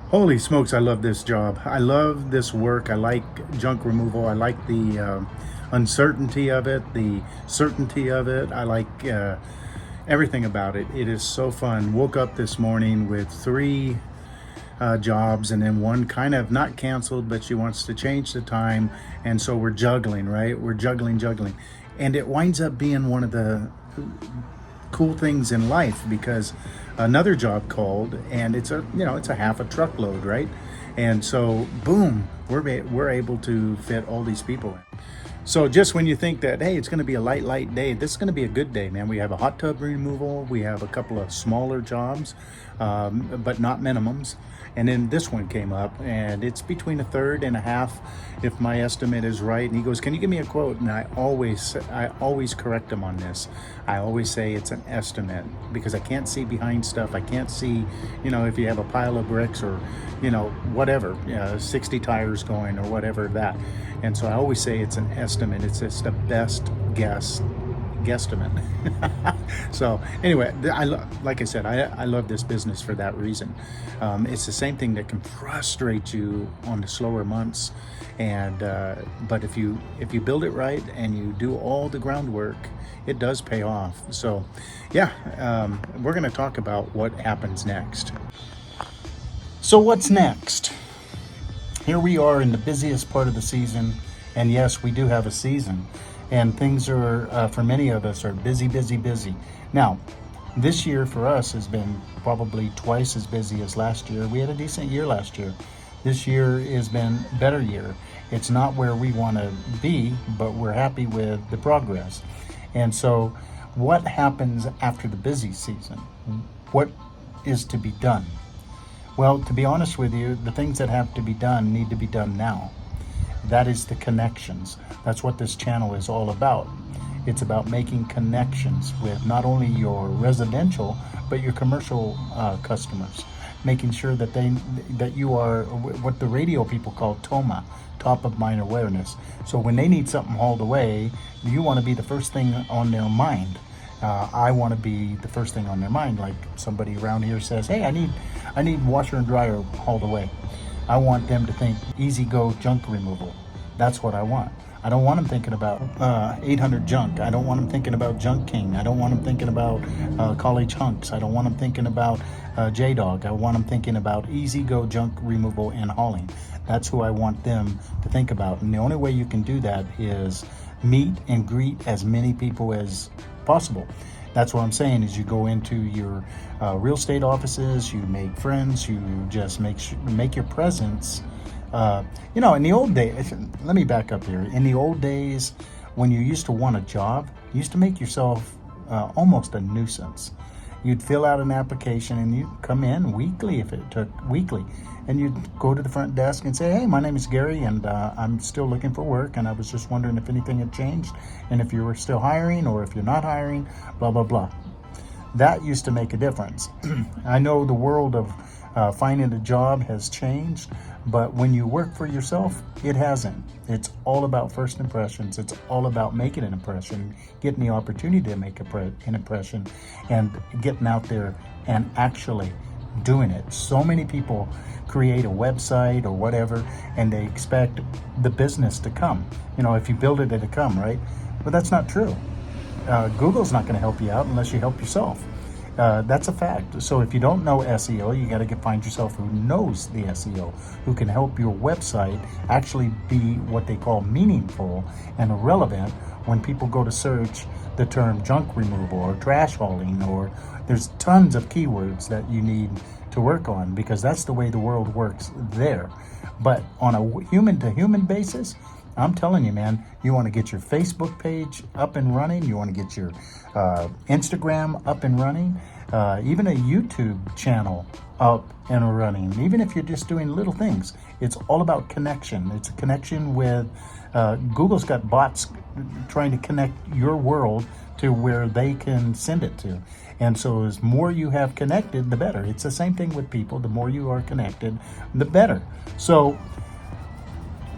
Holy smokes, I love this job. I love this work. I like junk removal. I like the uncertainty of it, the certainty of it. I like everything about it. It is so fun. Woke up this morning with three jobs, and then one kind of not canceled, but she wants to change the time. And so we're juggling, right? We're juggling. And it winds up being one of the cool things in life because another job called, and it's a half a truckload, right? And so boom, we're able to fit all these people in. So just when you think that, hey, it's going to be a light day, this is going to be a good day, man. We have a hot tub removal. We have a couple of smaller jobs, but not minimums. And then this one came up, and it's between a third and a half, if my estimate is right. And he goes, "Can you give me a quote?" And I always correct him on this. I always say it's an estimate because I can't see behind stuff. I can't see, if you have a pile of bricks or, whatever, 60 tires going or whatever that. And so I always say it's an estimate. It's just the best guesstimate. So anyway, like I said, I love this business for that reason. It's the same thing that can frustrate you on the slower months, and but if you build it right and you do all the groundwork, it does pay off. So yeah, we're going to talk about what happens next. So what's next? Here we are in the busiest part of the season, and yes, we do have a season, and things are, for many of us, are busy. Now, this year for us has been probably twice as busy as last year. We had a decent year last year. This year has been a better year. It's not where we want to be, but we're happy with the progress. And so what happens after the busy season? What is to be done? Well, to be honest with you, the things that have to be done need to be done now. That is the connections. That's what this channel is all about. It's about making connections with not only your residential, but your commercial customers. Making sure that you are what the radio people call TOMA, top of mind awareness. So when they need something hauled away, you want to be the first thing on their mind. I want to be the first thing on their mind. Like somebody around here says, "Hey, I need washer and dryer hauled away." I want them to think easy go junk removal. That's what I want. I don't want them thinking about 800 junk. I don't want them thinking about Junk King. I don't want them thinking about college hunks. I don't want them thinking about J-Dog. I want them thinking about easy go junk removal and hauling. That's who I want them to think about. And the only way you can do that is meet and greet as many people as possible. That's what I'm saying is you go into your real estate offices, you make friends, you just make your presence. In the old days, let me back up here. In the old days, when you used to want a job, you used to make yourself almost a nuisance. You'd fill out an application and you'd come in weekly if it took weekly. And you'd go to the front desk and say, "Hey, my name is Gary, and I'm still looking for work, and I was just wondering if anything had changed, and if you were still hiring, or if you're not hiring, blah, blah, blah." That used to make a difference. I know the world of finding a job has changed, but when you work for yourself, it hasn't. It's all about first impressions. It's all about making an impression, getting the opportunity to make an impression, and getting out there and actually doing it. So many people create a website or whatever, and they expect the business to come. If you build it, it'll come, right? But that's not true. Google's not going to help you out unless you help yourself. That's a fact. So if you don't know SEO, you got to find yourself who knows the SEO, who can help your website actually be what they call meaningful and relevant when people go to search the term junk removal or trash hauling, or there's tons of keywords that you need to work on, because that's the way the world works there. But on a human-to-human basis, I'm telling you, man, you want to get your Facebook page up and running. You want to get your Instagram up and running. Even a YouTube channel up and running. Even if you're just doing little things, it's all about connection. It's a connection with Google's got bots trying to connect your world to where they can send it to. And so as more you have connected, the better. It's the same thing with people. The more you are connected, the better. So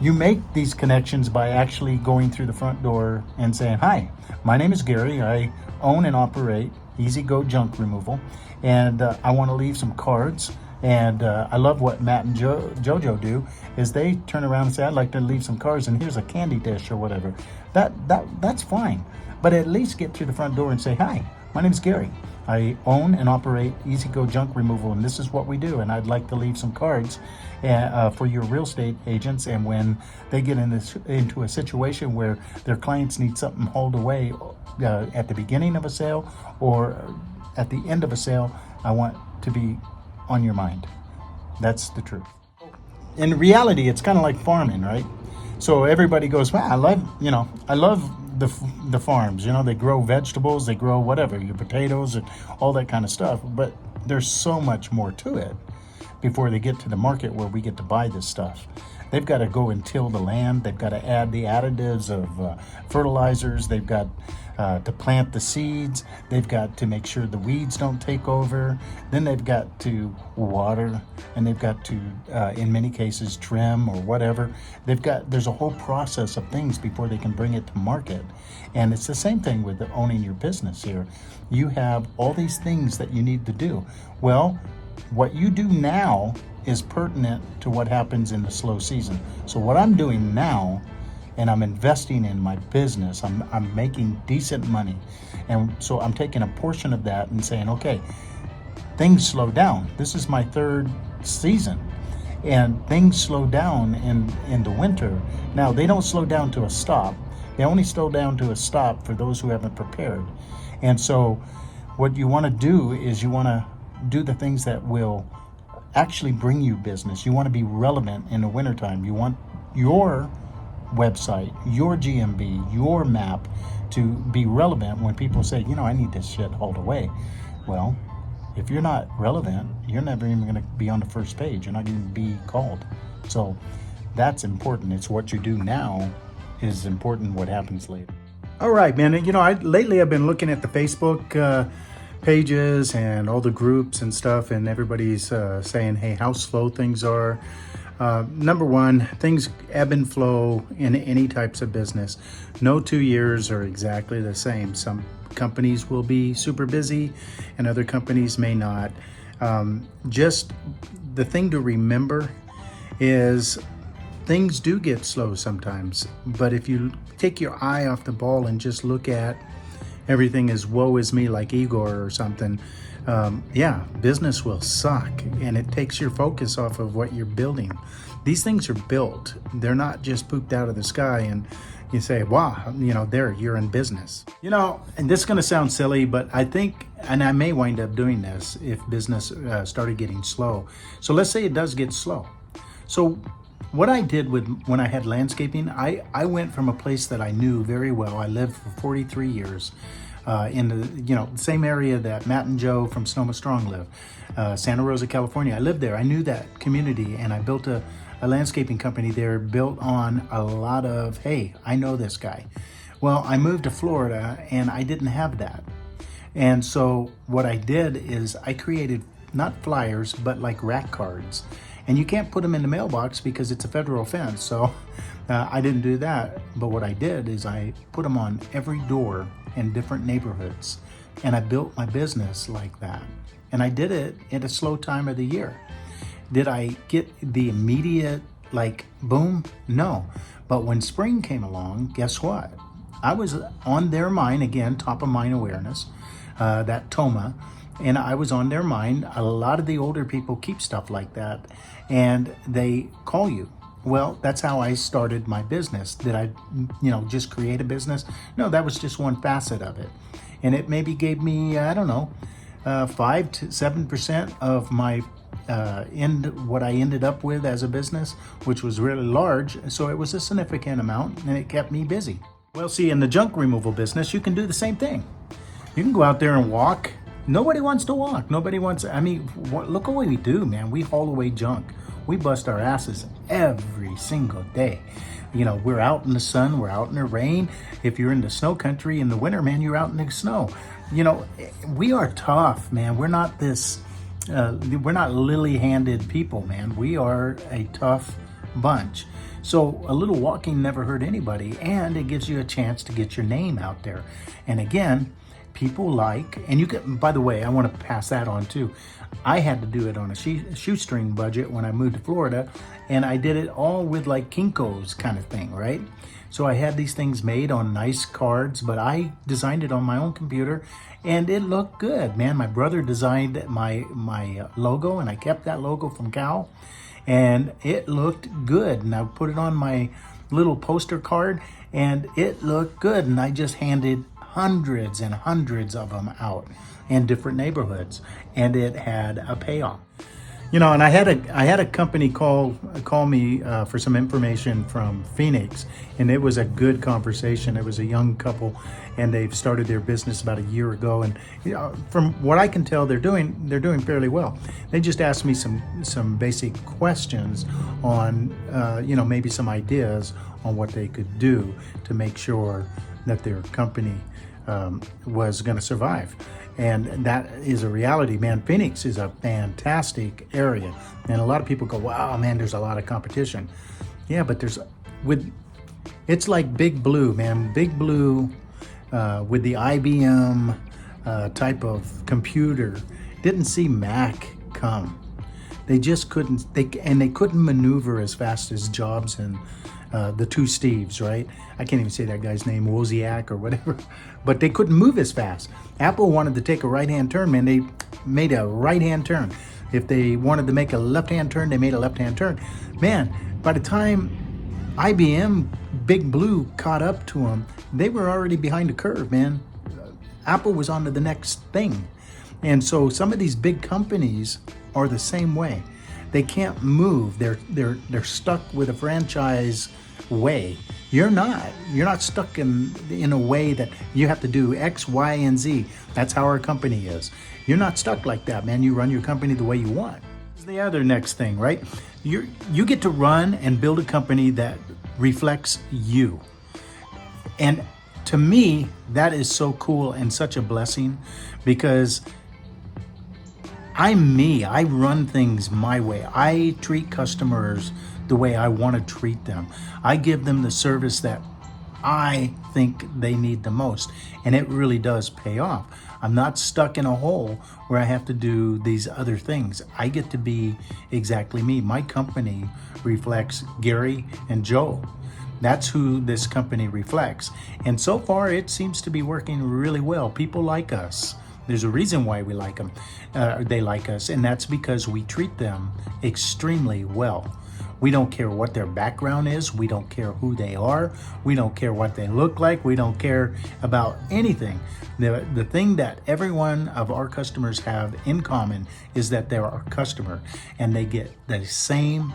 you make these connections by actually going through the front door and saying, "Hi, my name is Gary. I own and operate Easy Go Junk Removal, and I want to leave some cards And I love what Matt and Jojo do is they turn around and say, I'd like to leave some cards and here's a candy dish or whatever. That's fine. But at least get to the front door and say, hi, my name's Gary. I own and operate Easy Go Junk Removal, and this is what we do. And I'd like to leave some cards for your real estate agents. And when they get into a situation where their clients need something hauled away at the beginning of a sale or at the end of a sale, I want to be on your mind. That's the truth. In reality, it's kind of like farming, right? So everybody goes, wow, I love the farms. They grow vegetables, they grow whatever, your potatoes and all that kind of stuff. But there's so much more to it before they get to the market where we get to buy this stuff. They've got to go and till the land. They've got to add the additives of fertilizers. They've got to plant the seeds. They've got to make sure the weeds don't take over. Then they've got to water, and they've got to, in many cases, trim or whatever. There's a whole process of things before they can bring it to market. And it's the same thing with owning your business here. You have all these things that you need to do. Well, what you do now is pertinent to what happens in the slow season. So what I'm doing now, and I'm investing in my business, I'm making decent money. And so I'm taking a portion of that and saying, okay, things slow down. This is my third season. And things slow down in the winter. Now, they don't slow down to a stop. They only slow down to a stop for those who haven't prepared. And so what you want to do is you want to do the things that will actually bring you business. You want to be relevant in the wintertime. You want your website, your GMB, your map to be relevant when people say, I need this shit hauled away. Well, if you're not relevant, you're never even going to be on the first page. You're not going to be called. So that's important. It's what you do now is important what happens later. All right, man. Lately I've been looking at the Facebook pages and all the groups and stuff, and everybody's saying, hey, how slow things are. Number one, things ebb and flow in any types of business. No 2 years are exactly the same. Some companies will be super busy and other companies may not. Just the thing to remember is things do get slow sometimes, but if you take your eye off the ball and just look at everything as woe is me, like Igor or something, business will suck, and it takes your focus off of what you're building. These things are built. They're not just pooped out of the sky and you say, wow, you're in business. And this is going to sound silly, but I think, and I may wind up doing this if business started getting slow. So let's say it does get slow. So what I did when I had landscaping, I went from a place that I knew very well. I lived for 43 years in the same area that Matt and Joe from Sonoma Strong live, Santa Rosa, California. I lived there. I knew that community, and I built a landscaping company there built on a lot of, hey, I know this guy. Well, I moved to Florida and I didn't have that. And so what I did is I created not flyers, but like rack cards. And you can't put them in the mailbox because it's a federal offense. So I didn't do that. But what I did is I put them on every door in different neighborhoods. And I built my business like that. And I did it at a slow time of the year. Did I get the immediate, boom? No. But when spring came along, guess what? I was on their mind, again, top of mind awareness, that TOMA, and I was on their mind. A lot of the older people keep stuff like that, and they call you. Well, that's how I started my business. Did I, just create a business? No, that was just one facet of it. And it maybe gave me, 5 to 7% of my what I ended up with as a business, which was really large. So it was a significant amount, and it kept me busy. Well, see, in the junk removal business, you can do the same thing. You can go out there and walk. Nobody wants to walk. Nobody wants, look at what we do, man. We haul away junk. We bust our asses every single day. We're out in the sun, we're out in the rain. If you're in the snow country in the winter, man, you're out in the snow. We are tough, man. We're not we're not lily-handed people, man. We are a tough bunch. So a little walking never hurt anybody, and it gives you a chance to get your name out there. And again, people like, and you can, by the way, I want to pass that on too. I had to do it on a shoestring budget when I moved to Florida, and I did it all with like Kinko's kind of thing, right? So I had these things made on nice cards, but I designed it on my own computer, and it looked good, man. My brother designed my logo, and I kept that logo from Cal, and it looked good. And I put it on my little poster card, and it looked good. And I just handed hundreds and hundreds of them out in different neighborhoods, and it had a payoff. And I had a company call me for some information from Phoenix, and it was a good conversation. It was a young couple, and they've started their business about a year ago. And from what I can tell, they're doing fairly well. They just asked me some basic questions on maybe some ideas on what they could do to make sure that their company was going to survive. And that is a reality, man. Phoenix is a fantastic area. And a lot of people go, wow, man, there's a lot of competition. Yeah, but it's like Big Blue, man. Big Blue with the IBM type of computer didn't see Mac come. They just couldn't, they couldn't maneuver as fast as Jobs and the two Steves, right? I can't even say that guy's name, Wozniak or whatever, but they couldn't move as fast. Apple wanted to take a right-hand turn, man. They made a right-hand turn. If they wanted to make a left-hand turn, they made a left-hand turn. Man, by the time IBM, Big Blue caught up to them, they were already behind the curve, man. Apple was on to the next thing. And so some of these big companies are the same way. They can't move. They're stuck with a franchise way. You're not stuck in a way that you have to do X, Y, and Z. That's how our company is. You're not stuck like that, man. You run your company the way you want. This is the other next thing, right? You get to run and build a company that reflects you. And to me, that is so cool and such a blessing, because I'm me. I run things my way. I treat customers the way I want to treat them. I give them the service that I think they need the most, and it really does pay off. I'm not stuck in a hole where I have to do these other things. I get to be exactly me. My company reflects Gary and Joe. That's who this company reflects. And so far, it seems to be working really well. People like us. There's a reason why we like them. They like us, and that's because we treat them extremely well. We don't care what their background is. We don't care who they are. We don't care what they look like. We don't care about anything. The thing that every one of our customers have in common is that they're our customer, and they get the same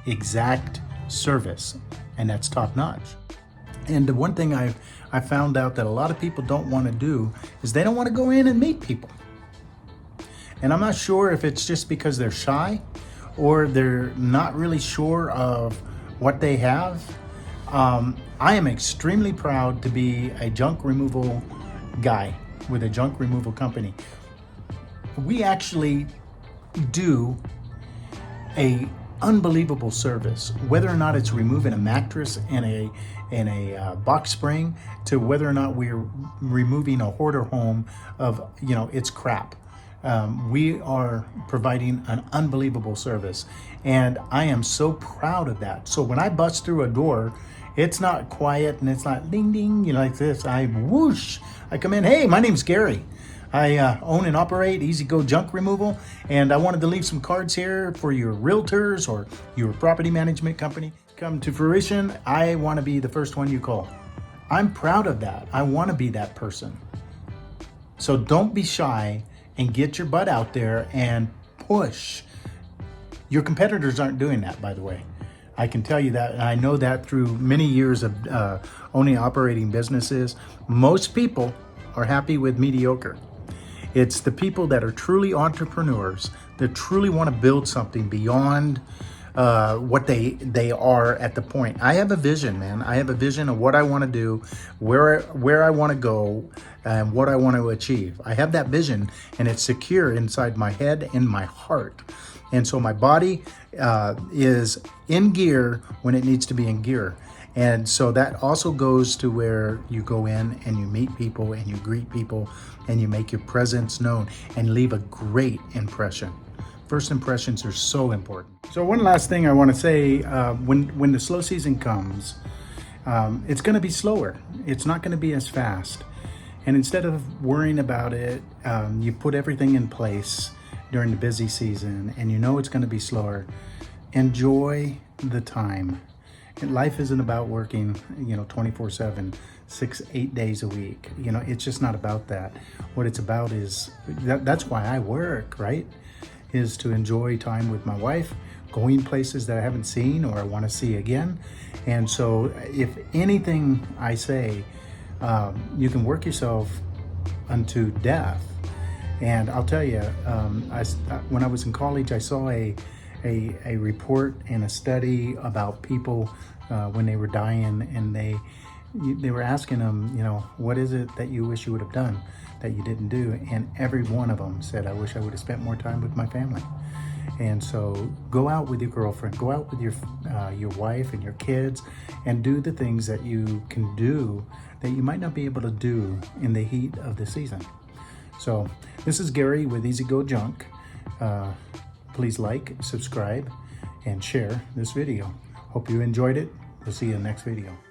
exact service, and that's top notch. And the one thing I found out that a lot of people don't want to do is they don't want to go in and meet people. And I'm not sure if it's just because they're shy or they're not really sure of what they have. I am extremely proud to be a junk removal guy with a junk removal company. We actually do a unbelievable service, whether or not it's removing a mattress and a box spring, to whether or not we're removing a hoarder home of its crap. We are providing an unbelievable service, and I am so proud of that. So when I bust through a door, it's not quiet and it's not ding ding, like this. I whoosh, I come in. Hey, my name's Gary. I own and operate Easy Go Junk Removal, and I wanted to leave some cards here for your realtors or your property management company. Come to fruition, I want to be the first one you call. I'm proud of that. I want to be that person. So don't be shy and get your butt out there and push. Your competitors aren't doing that, by the way. I can tell you that, and I know that through many years of owning and operating businesses. Most people are happy with mediocre. It's the people that are truly entrepreneurs, that truly want to build something beyond what they are at the point. I have a vision, man. I have a vision of what I want to do, where I want to go, and what I want to achieve. I have that vision, and it's secure inside my head and my heart. And so my body is in gear when it needs to be in gear. And so that also goes to where you go in and you meet people and you greet people and you make your presence known and leave a great impression. First impressions are so important. So one last thing I want to say, when the slow season comes, it's going to be slower. It's not going to be as fast. And instead of worrying about it, you put everything in place during the busy season and you know it's going to be slower. Enjoy the time. And life isn't about working, 24/7, 8 days a week. It's just not about that. What it's about is, that's why I work, right? Is to enjoy time with my wife, going places that I haven't seen or I want to see again. And so if anything I say, you can work yourself unto death. And I'll tell you, when I was in college, I saw a report and a study about people when they were dying, and they were asking them, what is it that you wish you would have done that you didn't do? And every one of them said, I wish I would have spent more time with my family. And so go out with your girlfriend, go out with your wife and your kids, and do the things that you can do that you might not be able to do in the heat of the season. So this is Gary with Easy Go Junk. Please like, subscribe, and share this video. Hope you enjoyed it. We'll see you in the next video.